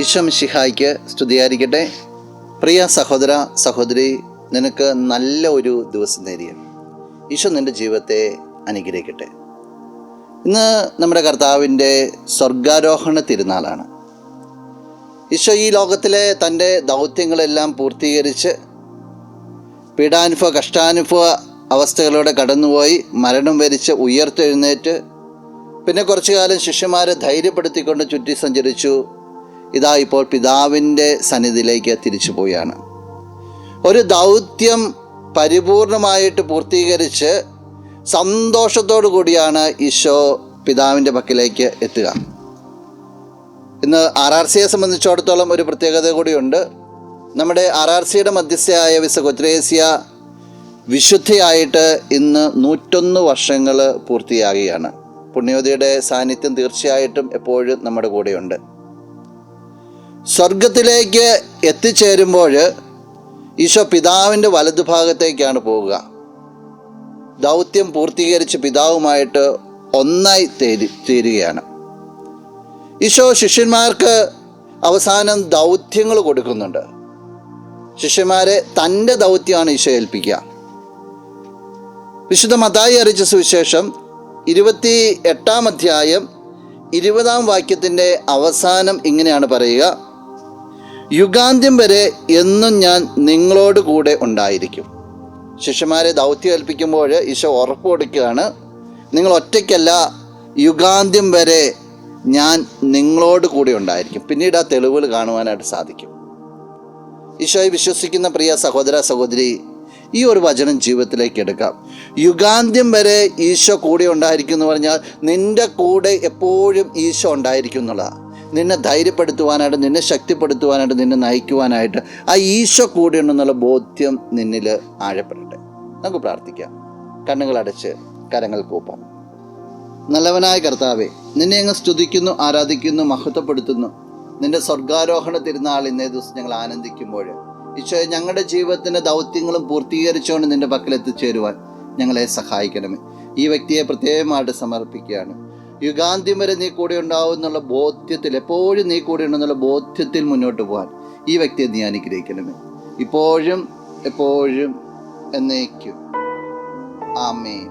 ഈശോ മിശിഹായ്ക്ക് സ്തുതിയായിരിക്കട്ടെ. പ്രിയ സഹോദര സഹോദരി, നിനക്ക് നല്ല ഒരു ദിവസം നേരിയ ഈശോ നിൻ്റെ ജീവിതത്തെ അനുഗ്രഹിക്കട്ടെ. ഇന്ന് നമ്മുടെ കർത്താവിൻ്റെ സ്വർഗാരോഹണ തിരുനാളാണ്. ഈശോ ഈ ലോകത്തിലെ തൻ്റെ ദൗത്യങ്ങളെല്ലാം പൂർത്തീകരിച്ച് പീഡാനുഭവ കഷ്ടാനുഭവ അവസ്ഥകളിലൂടെ കടന്നുപോയി മരണം വരിച്ച് ഉയർത്തെഴുന്നേറ്റ് പിന്നെ കുറച്ചു കാലം ശിഷ്യന്മാരെ ധൈര്യപ്പെടുത്തിക്കൊണ്ട് ചുറ്റി സഞ്ചരിച്ചു. ഇതാ ഇപ്പോൾ പിതാവിൻ്റെ സന്നിധിയിലേക്ക് തിരിച്ചു പോയാണ്. ഒരു ദൗത്യം പരിപൂർണമായിട്ട് പൂർത്തീകരിച്ച് സന്തോഷത്തോടു കൂടിയാണ് ഈശോ പിതാവിൻ്റെ പക്കലേക്ക് എത്തുക. ഇന്ന് RRCയെ സംബന്ധിച്ചിടത്തോളം ഒരു പ്രത്യേകത കൂടിയുണ്ട്. നമ്മുടെ RRCയുടെ മധ്യസ്ഥയായ വിശുദ്ധ കൊത്രേസ്യ വിശുദ്ധയായിട്ട് ഇന്ന് 101 വർഷങ്ങൾ പൂർത്തിയാകുകയാണ്. പുണ്യവതിയുടെ സാന്നിധ്യം തീർച്ചയായിട്ടും എപ്പോഴും നമ്മുടെ കൂടെയുണ്ട്. സ്വർഗത്തിലേക്ക് എത്തിച്ചേരുമ്പോൾ ഈശോ പിതാവിൻ്റെ വലതുഭാഗത്തേക്കാണ് പോവുക. ദൗത്യം പൂർത്തീകരിച്ച് പിതാവുമായിട്ട് ഒന്നായി തീരുകയാണ്. ഈശോ ശിഷ്യന്മാർക്ക് അവസാനം ദൗത്യങ്ങൾ കൊടുക്കുന്നുണ്ട്. ശിഷ്യന്മാരെ തൻ്റെ ദൗത്യമാണ് ഈശോ ഏൽപ്പിക്കുക. വിശുദ്ധ മത്തായി അറിയിച്ച സുവിശേഷം 28-ാം അധ്യായം 20-ാം വാക്യത്തിൻ്റെ അവസാനം ഇങ്ങനെയാണ് പറയുക: യുഗാന്ത്യം വരെ എന്നും ഞാൻ നിങ്ങളോട് കൂടെ ഉണ്ടായിരിക്കും. ശിഷ്യന്മാരെ ദൗത്യം ഏൽപ്പിക്കുമ്പോൾ ഈശോ ഉറപ്പ് കൊടുക്കുകയാണ്, നിങ്ങൾ ഒറ്റയ്ക്കല്ല, യുഗാന്ത്യം വരെ ഞാൻ നിങ്ങളോട് കൂടെ ഉണ്ടായിരിക്കും. പിന്നീട് ആ തെളിവുകൾ കാണുവാനായിട്ട് സാധിക്കും. ഈശോയെ വിശ്വസിക്കുന്ന പ്രിയ സഹോദര സഹോദരി, ഈ ഒരു വചനം ജീവിതത്തിലേക്ക് എടുക്കാം. യുഗാന്ത്യം വരെ ഈശോ കൂടെ ഉണ്ടായിരിക്കും എന്ന് പറഞ്ഞാൽ നിൻ്റെ കൂടെ എപ്പോഴും ഈശോ ഉണ്ടായിരിക്കും എന്നുള്ളതാണ്. നിന്നെ ധൈര്യപ്പെടുത്തുവാനായിട്ട്, നിന്നെ ശക്തിപ്പെടുത്തുവാനായിട്ട്, നിന്നെ നയിക്കുവാനായിട്ട് ആ ഈശോ കൂടെ ഉണ്ടെന്നുള്ള ബോധ്യം നിന്നിൽ ആഴപ്പെടട്ടെ. നമുക്ക് പ്രാർത്ഥിക്കാം. കണ്ണുകളടച്ച് കരങ്ങൾ കൂപ്പാം. നല്ലവനായ കർത്താവേ, നിന്നെ അങ്ങ് സ്തുതിക്കുന്നു, ആരാധിക്കുന്നു, മഹത്വപ്പെടുത്തുന്നു. നിൻ്റെ സ്വർഗാരോഹണ തിരുനാൾ ഇന്നേ ദിവസം ഞങ്ങൾ ആനന്ദിക്കുമ്പോൾ ഈശോയെ, ഞങ്ങളുടെ ജീവിതത്തിൻ്റെ ദൗത്യങ്ങളും പൂർത്തീകരിച്ചുകൊണ്ട് നിൻ്റെ പക്കൽ എത്തിച്ചേരുവാൻ ഞങ്ങളെ സഹായിക്കണമേ. ഈ വ്യക്തിയെ പ്രത്യേകമായിട്ട് സമർപ്പിക്കുകയാണ്. യുഗാന്ത്യം വരെ നീ കൂടെ ഉണ്ടാവും എന്നുള്ള ബോധ്യത്തിൽ, എപ്പോഴും നീ കൂടെ ഉണ്ടെന്നുള്ള ബോധ്യത്തിൽ മുന്നോട്ട് പോകാൻ ഈ വ്യക്തിയെ നീ അനുഗ്രഹിക്കണമേ, ഇപ്പോഴും എപ്പോഴും എന്നേക്കും. ആമേൻ.